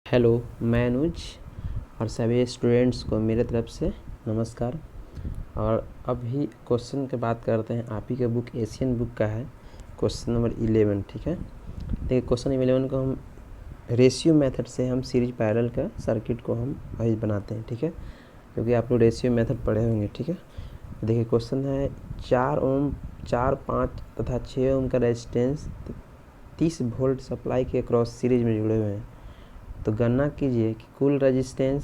Hello, मैं अनुज और सभी स्टूडेंट्स को मेरे तरफ से नमस्कार। और अभी क्वेश्चन की बात करते हैं। आप ही का बुक एशियन बुक का है क्वेश्चन नंबर 11। ठीक है, देखिए क्वेश्चन 11 को हम रेशियो मेथड से हम सीरीज पैरेलल का सर्किट को हम वही बनाते हैं। ठीक है, क्योंकि आप लोग रेशियो मेथड पढ़े होंगे। ठीक है, देखिए क्वेश्चन है 4 ओम 4, 5 तथा 6 ओम का रेजिस्टेंस 30 वोल्ट सप्लाई के क्रॉस सीरीज में जुड़े हुए हैं। तो गणना कीजिए कि कुल रेजिस्टेंस,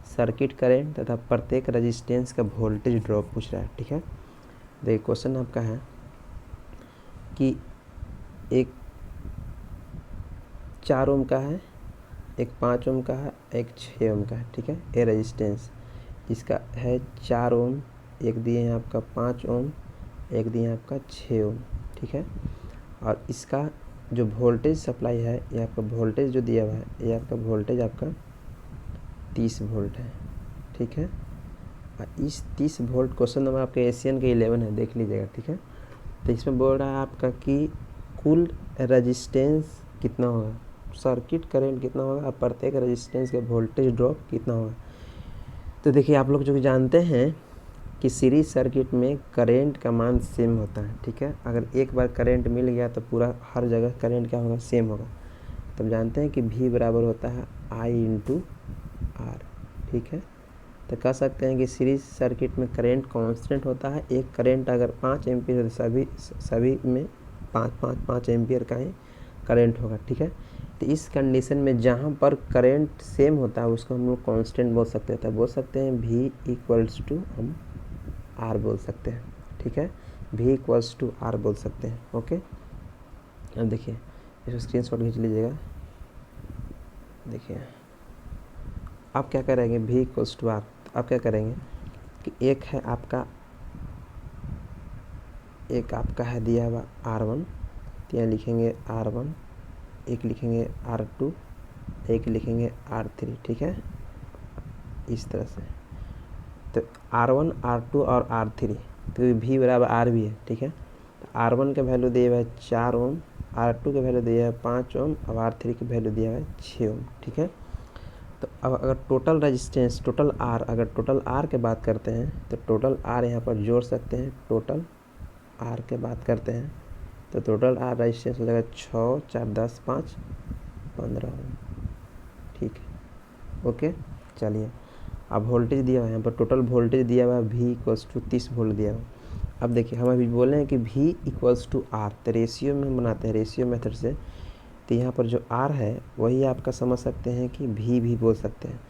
सर्किट करंट तथा प्रत्येक रेजिस्टेंस का वोल्टेज ड्रॉप पूछ रहा है। ठीक है, देखिए क्वेश्चन आपका है कि एक 4 ओम का है, एक 5 ओम का है, एक 6 ओम का है। ठीक है, ये रेजिस्टेंस इसका है 4 ओम, एक दिए हैं आपका 5 ओम, एक दिए हैं आपका 6 ओम। ठीक है, और इसका जो वोल्टेज सप्लाई है, ये आपका वोल्टेज जो दिया हुआ है, ये आपका वोल्टेज आपका 30 वोल्ट है। ठीक है, और इस 30 वोल्ट क्वेश्चन नंबर आपके एशियन के 11 है, देख लीजिएगा। ठीक है, तो इसमें बोल रहा है आपका कि कुल रेजिस्टेंस कितना होगा, सर्किट करंट कितना होगा और प्रत्येक रेजिस्टेंस का वोल्टेज ड्रॉप कितना होगा। तो देखिए आप लोग जो जानते हैं कि सीरीज सर्किट में करंट का मान सेम होता है। ठीक है, अगर एक बार करंट मिल गया तो पूरा हर जगह करंट क्या होगा, सेम होगा। तब जानते हैं कि V बराबर होता है I इंटू R। ठीक है, तो कह सकते हैं कि सीरीज सर्किट में करंट कांस्टेंट होता है। एक करंट अगर 5 एम्पियर है तो सभी में 5 एम्पियर का ही करंट होगा। ठीक है, तो इस कंडीशन में जहाँ पर करंट सेम होता है उसको हम लोग कांस्टेंट बोल सकते हैं। तो बोल सकते हैं V इक्वल्स टू हम R बोल सकते हैं। ठीक है, V इक्वल्स टू R बोल सकते हैं। ओके, अब देखिए इसको स्क्रीनशॉट खींच लीजिएगा। देखिए आप क्या करेंगे, V इक्वल्स टू R, आप क्या करेंगे कि एक आपका है दिया हुआ R1, तो यहाँ लिखेंगे R1, एक लिखेंगे R2, एक लिखेंगे R3। ठीक है, इस तरह से। तो R1, R2 और R3, तो V बराबर R भी है। ठीक है, तो R1 का वैल्यू दिया हुआ है 4 ओम, R2 का वैल्यू दिया है 5 ओम और R3 की वैल्यू दिया है 6 ओम। ठीक है, तो अब अगर टोटल रेजिस्टेंस, टोटल R, अगर टोटल R के बात करते हैं तो टोटल R यहाँ पर जोड़ सकते हैं। टोटल R के बात करते हैं तो टोटल R रेजिस्टेंस हो जाएगा 6, 4, 10, 5, 15 ओम। ठीक है, ओके, चलिए अब वोल्टेज दिया हुआ है यहाँ पर, टोटल वोल्टेज दिया हुआ है V इक्वल्स टू 30 वोल्ट दिया हुआ है। अब देखिए हम अभी बोले हैं कि V इक्वल्स टू R, तो रेशियो में हम बनाते हैं रेशियो मेथड से। तो यहाँ पर जो R है वही आपका समझ सकते हैं कि V भी बोल सकते हैं।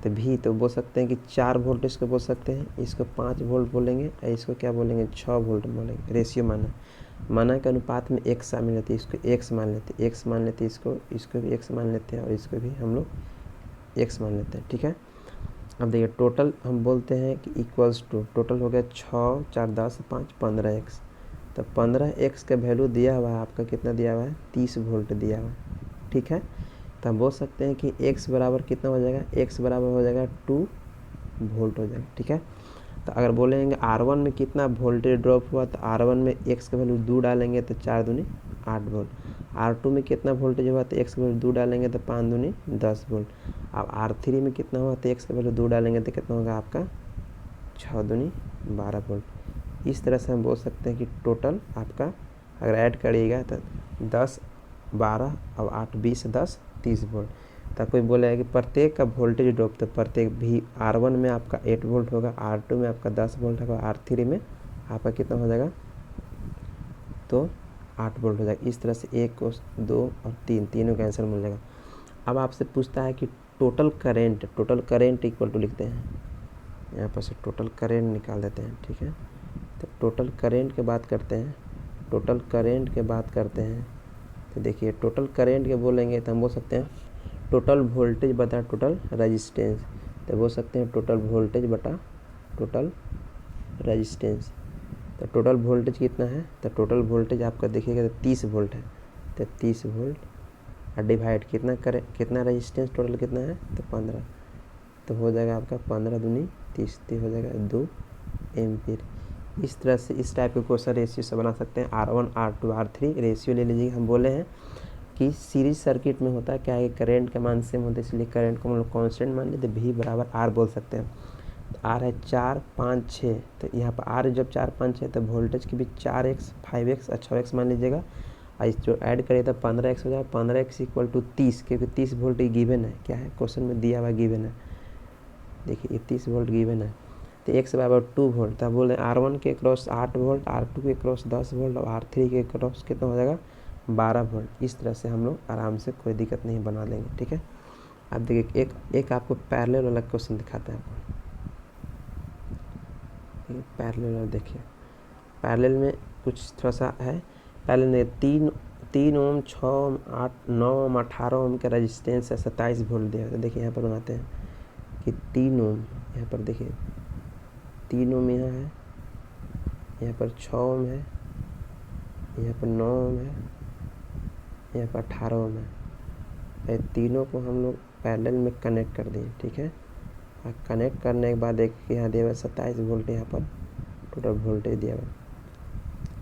तो V तो बोल सकते हैं कि 4 वोल्ट इसको बोल सकते हैं, इसको 5 वोल्ट बोलेंगे और इसको क्या बोलेंगे, 6 वोल्ट बोलेंगे। रेशियो माना के अनुपात में x शामिल रहती है, इसको x मान लेते हैं, x मान लेते हैं, इसको भी x मान लेते हैं और इसको भी हम लोग x मान लेते हैं। ठीक है, अब देखिए टोटल हम बोलते हैं कि इक्वल्स टू, टोटल हो गया 6, 4, 10, 5, 15x। तो 15x का वैल्यू दिया हुआ है आपका, कितना दिया हुआ है, 30 वोल्ट दिया हुआ है। ठीक है, तो हम बोल सकते हैं कि x बराबर कितना हो जाएगा, x बराबर हो जाएगा 2 वोल्ट हो जाएगा। ठीक है, तो अगर बोलेंगे R1 में कितना वोल्टेज ड्रॉप हुआ, तो R1 में x का वैल्यू 2 डालेंगे तो 4 दूनी 8 वोल्ट। R2 में कितना वोल्टेज हुआ तो x का वैल्यू 2 डालेंगे तो 5 दूनी 10 वोल्ट। अब R3 में कितना हुआ तो x का वैल्यू 2 डालेंगे तो कितना होगा आपका 6 दूनी 12 वोल्ट। इस तरह से हम बोल सकते हैं कि टोटल आपका अगर ऐड करिएगा तो 10, 12 और 8, 20, 10, 30 वोल्ट। तो कोई बोलेगा कि प्रत्येक का वोल्टेज ड्रॉप, तो प्रत्येक भी R1 में आपका 8 वोल्ट होगा, R2 में आपका 10 वोल्ट होगा, R3 में आपका कितना हो जाएगा, तो 8 वोल्ट हो जाएगा। इस तरह से 1, 2 और 3, तीनों का आंसर मिल जाएगा। अब आपसे पूछता है कि टोटल करेंट इक्वल टू लिखते हैं, यहाँ पर से टोटल करेंट निकाल देते हैं। ठीक है, तो टोटल करेंट की बात करते हैं, तो देखिए टोटल करेंट के बोलेंगे तो हम बोल सकते हैं टोटल वोल्टेज बटा टोटल रेजिस्टेंस। तो बोल सकते हैं टोटल वोल्टेज बटा टोटल रेजिस्टेंस। तो टोटल वोल्टेज कितना है, तो टोटल वोल्टेज आपका देखिएगा तो 30 वोल्ट है, तो 30 वोल्ट और डिवाइड कितना रेजिस्टेंस टोटल कितना है, तो 15। तो हो जाएगा आपका 15 दूनी 30, तो हो जाएगा 2 एम्पीयर। इस तरह से इस टाइप के क्वेश्चन रेशियो से बना सकते हैं। R1, R2, R3 रेशियो ले लीजिए। हम बोले हैं कि सीरीज सर्किट में होता है क्या है, करंट का मान सेम होता है, इसलिए करंट को हम लोग कॉन्स्टेंट मान लेते, V बराबर R बोल सकते हैं। तो R है 4, 5, 6, तो यहाँ पर R जब 4, 5, 6 तो वोल्टेज की भी 4x, 5x और 6x मान लीजिएगा, और इस जो ऐड करिए तो 15x हो जाए, 15x इक्वल टू 30, क्योंकि 30 वोल्ट गिवन है, क्या है क्वेश्चन में दिया हुआ गिवन है, देखिए 30 वोल्ट गिवन है। तो x बराबर 2 वोल्ट, तब बोले R1 के क्रॉस 8 वोल्ट, R2 के क्रॉस 10 वोल्ट और R3 के क्रॉस कितना हो जाएगा 12 वोल्ट। इस तरह से हम लोग आराम से कोई दिक्कत नहीं बना लेंगे, ठीक है। अब देखिए एक आपको पैरेलल वाला क्वेश्चन दिखाते हैं आपको, पैरेलल वाला देखिए, पैरेलल में कुछ थोड़ा सा है। पैरेलल में 3 ओम, 6 ओम, 8, 9 ओम, 18 ओम का रजिस्टेंस है, 27 वोल्ट दिया है। तो देखिए यहाँ पर बनाते हैं कि 3 ओम, यहाँ पर देखिए 3 ओम यहाँ है, यहाँ पर 6 ओम है, यहाँ पर 9 ओम है, यहाँ पर 18 ओम है। ये तीनों को हम लोग पैरेलल में कनेक्ट कर दिए, ठीक है। और कनेक्ट करने के बाद एक यहाँ दिया हुआ 27 वोल्ट, यहाँ पर टोटल वोल्टेज दिया हुआ।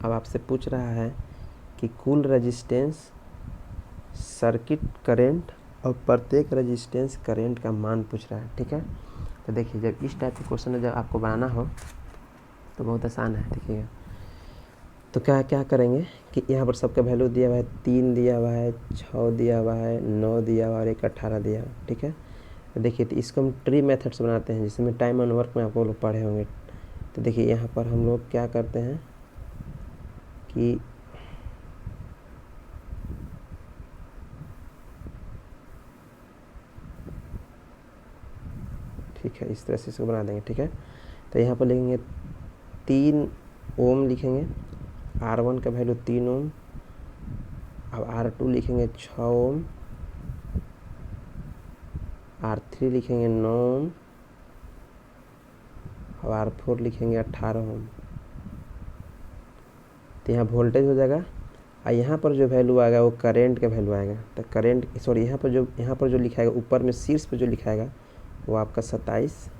अब आपसे पूछ रहा है कि कुल रेजिस्टेंस, सर्किट करंट और प्रत्येक रेजिस्टेंस करंट का मान पूछ रहा है, ठीक है। तो देखिए जब इस टाइप के क्वेश्चन जब आपको बनाना हो तो बहुत आसान है, देखिएगा। तो क्या करेंगे कि यहाँ पर सबका वैल्यू दिया हुआ है, 3 दिया हुआ है, 6 दिया हुआ है, 9 दिया हुआ है और 18 दिया हुआ है, ठीक है। तो देखिए तो इसको हम ट्री मेथड्स बनाते हैं, जिसमें टाइम एंड वर्क में आपको लोग पढ़े होंगे। तो देखिए यहाँ पर हम लोग क्या करते हैं कि ठीक है, इस तरह से इसको बना देंगे, ठीक है। तो यहाँ पर लिखेंगे 3 ओम लिखेंगे, R1 का वैल्यू 3 ओम, अब R2 लिखेंगे 6 ओम, R3 लिखेंगे 9 ओम और R4 लिखेंगे 18 ओम। तो यहाँ वोल्टेज हो जाएगा, और यहाँ पर जो वैल्यू आएगा वो करंट का वैल्यू आएगा। तो करंट सॉरी यहाँ पर जो लिखाएगा ऊपर में शीर्ष पे जो लिखाएगा वो आपका 27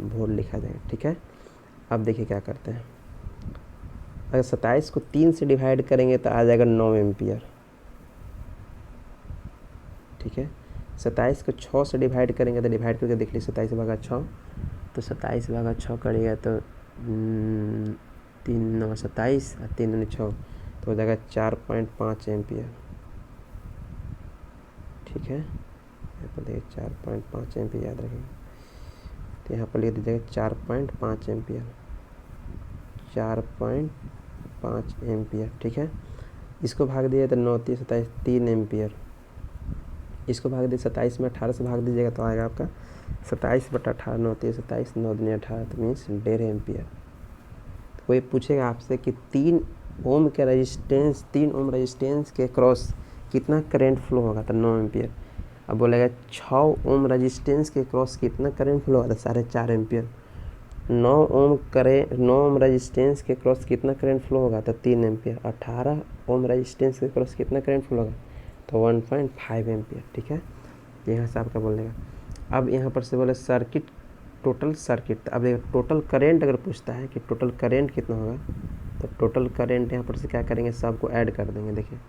वोल्ट लिखा जाएगा, ठीक है। अब देखिए क्या करते हैं, अगर 27 को 3 से डिवाइड करेंगे तो आ जाएगा 9 एम्पियर, ठीक है। 27 को 6 से डिवाइड करेंगे तो डिवाइड करके देख लीजिए 27 भागा 6, तो 27 भागा 6 करेगा तो 3 9 27 और 3 9 6, तो हो जाएगा 4.5 एम्पियर, ठीक है। यहाँ पर देखिए 4.5 एम्पियर याद रखेंगे, तो यहाँ पर लिख दीजिएगा 4.5 एम्पियर, 4.5 एम्पियर, ठीक है। इसको भाग दिए तो 9 3 27 3 एम्पियर, इसको भाग दिए 27 में 18 से भाग दीजिएगा तो आएगा आपका 27/18, 9 3 27, 9 दूनी 18, तो मीन्स 1.5 एम्पियर। तो कोई पूछेगा आपसे कि 3 ओम के रेजिस्टेंस, 3 ओम रेजिस्टेंस के क्रॉस कितना करंट फ्लो होगा, तो 9 एम्पियर। अब बोलेगा 6 ओम रेजिस्टेंस के क्रॉस कितना करंट फ्लो होगा, तो 4.5 एम्पियर। 9 ओम रेजिस्टेंस के क्रॉस कितना करंट फ्लो होगा, तो 3 एम्पियर। 18 ओम रेजिस्टेंस के क्रॉस कितना करंट फ्लो होगा, तो 1.5 एम्पियर, ठीक है। यहाँ से आपका बोलेगा। अब यहाँ पर से बोले सर्किट, टोटल सर्किट, अब देखिए टोटल करंट अगर पूछता है कि टोटल करंट कितना होगा, तो टोटल करंट यहाँ पर से क्या करेंगे, सबको ऐड कर देंगे। देखिए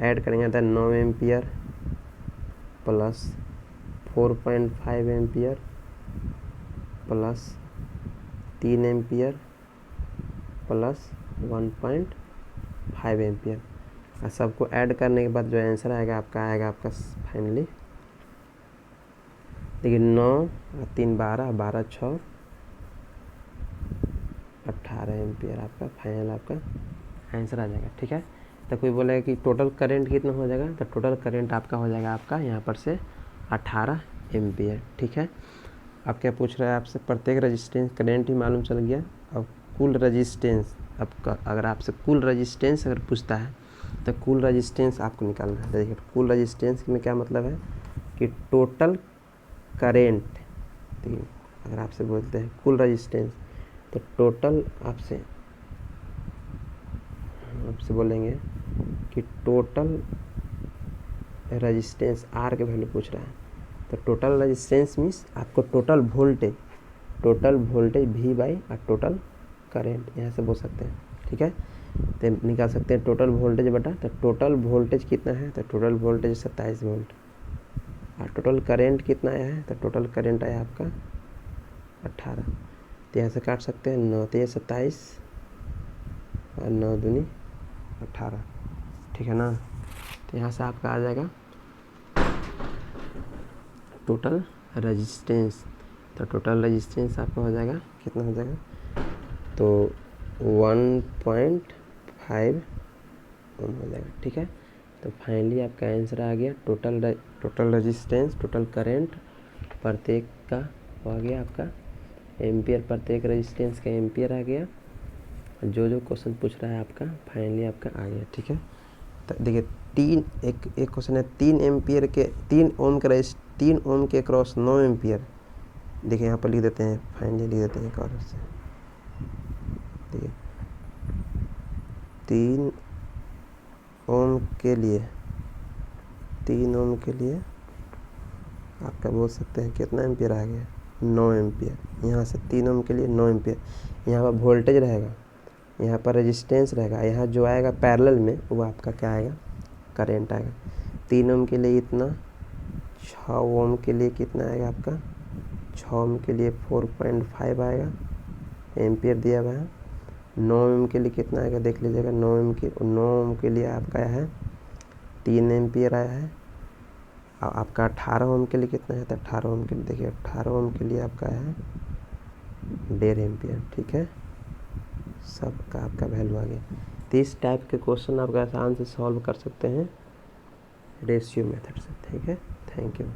ऐड करेंगे तो 9 ampere plus 4.5 ampere plus 3 ampere plus 1.5 ampere, और सबको ऐड करने के बाद जो आंसर आएगा आपका फाइनली देखिए 9 और 3 12, 12 6 18 एम्पियर आपका फाइनल आपका आंसर आ जाएगा, ठीक है। तो कोई बोलेगा कि टोटल करंट कितना हो जाएगा, तो टोटल करंट आपका हो जाएगा आपका यहाँ पर से 18 एम्पियर, ठीक है। अब क्या पूछ रहा है आपसे, प्रत्येक रेजिस्टेंस करंट ही मालूम चल गया। अब कुल रेजिस्टेंस, अगर आपसे कुल रेजिस्टेंस अगर पूछता है तो कुल रेजिस्टेंस आपको निकालना है। देखिए कुल रेजिस्टेंस में क्या मतलब है कि टोटल करेंट, देखिए अगर आपसे बोलते हैं कुल रेजिस्टेंस तो टोटल आपसे बोलेंगे कि टोटल रेजिस्टेंस आर के वैल्यू पूछ रहा है, तो टोटल रेजिस्टेंस मीन्स आपको टोटल वोल्टेज वी बाई और टोटल करेंट यहाँ से बोल सकते हैं, ठीक है। तो निकाल सकते हैं टोटल वोल्टेज बटा, तो टोटल वोल्टेज कितना है, तो टोटल वोल्टेज 27 वोल्ट। और टोटल करेंट कितना आया है, तो टोटल करेंट आया आपका 18। तो यहाँ से काट सकते हैं 9 तेज 27 और 9 दूनी 18, ठीक है ना। तो यहाँ से आपका आ जाएगा टोटल रेजिस्टेंस। तो टोटल रेजिस्टेंस आपका हो जाएगा कितना हो जाएगा, तो 1.5 ओम हो जाएगा, ठीक है। तो फाइनली आपका आंसर आ गया टोटल रेजिस्टेंस, टोटल करंट प्रत्येक का हो गया आपका एम्पियर, प्रत्येक रेजिस्टेंस का एम्पियर आ गया। जो जो क्वेश्चन पूछ रहा है आपका फाइनली आपका आ गया, ठीक है। तो देखिए एक क्वेश्चन है 3 एम्पियर के 3 ओम के क्रॉस 9 एम्पियर। देखिए यहाँ पर लिख देते हैं, फाइनली लिख देते हैं एक और से। देखिए 3 ओम के लिए आपका बोल सकते हैं कितना एम्पियर आ गया, 9 एम्पियर। यहाँ से 3 ओम के लिए 9 एम्पियर। यहाँ पर वोल्टेज रहेगा, यहाँ पर रेजिस्टेंस रहेगा, यहाँ जो आएगा पैरेलल में वो आपका क्या आएगा, करंट आएगा। 3 ओम के लिए इतना, 6 ओम के लिए कितना आएगा आपका, 6 ओम के लिए 4.5 आएगा एम्पियर दिया हुआ है। 9 ओम के लिए कितना आएगा देख लीजिएगा, 9 ओम के लिए आपका आया है 3 एम्पियर आया है। और आपका 18 ओम के लिए कितना है, तो 18 ओम के लिए देखिए 18 ओम के लिए आपका है 1.5 एम्पियर, ठीक है। सबका आपका वैल्यू आ गया। तो इस टाइप के क्वेश्चन आप आसान से सॉल्व कर सकते हैं रेशियो मेथड से, ठीक है। Thank you.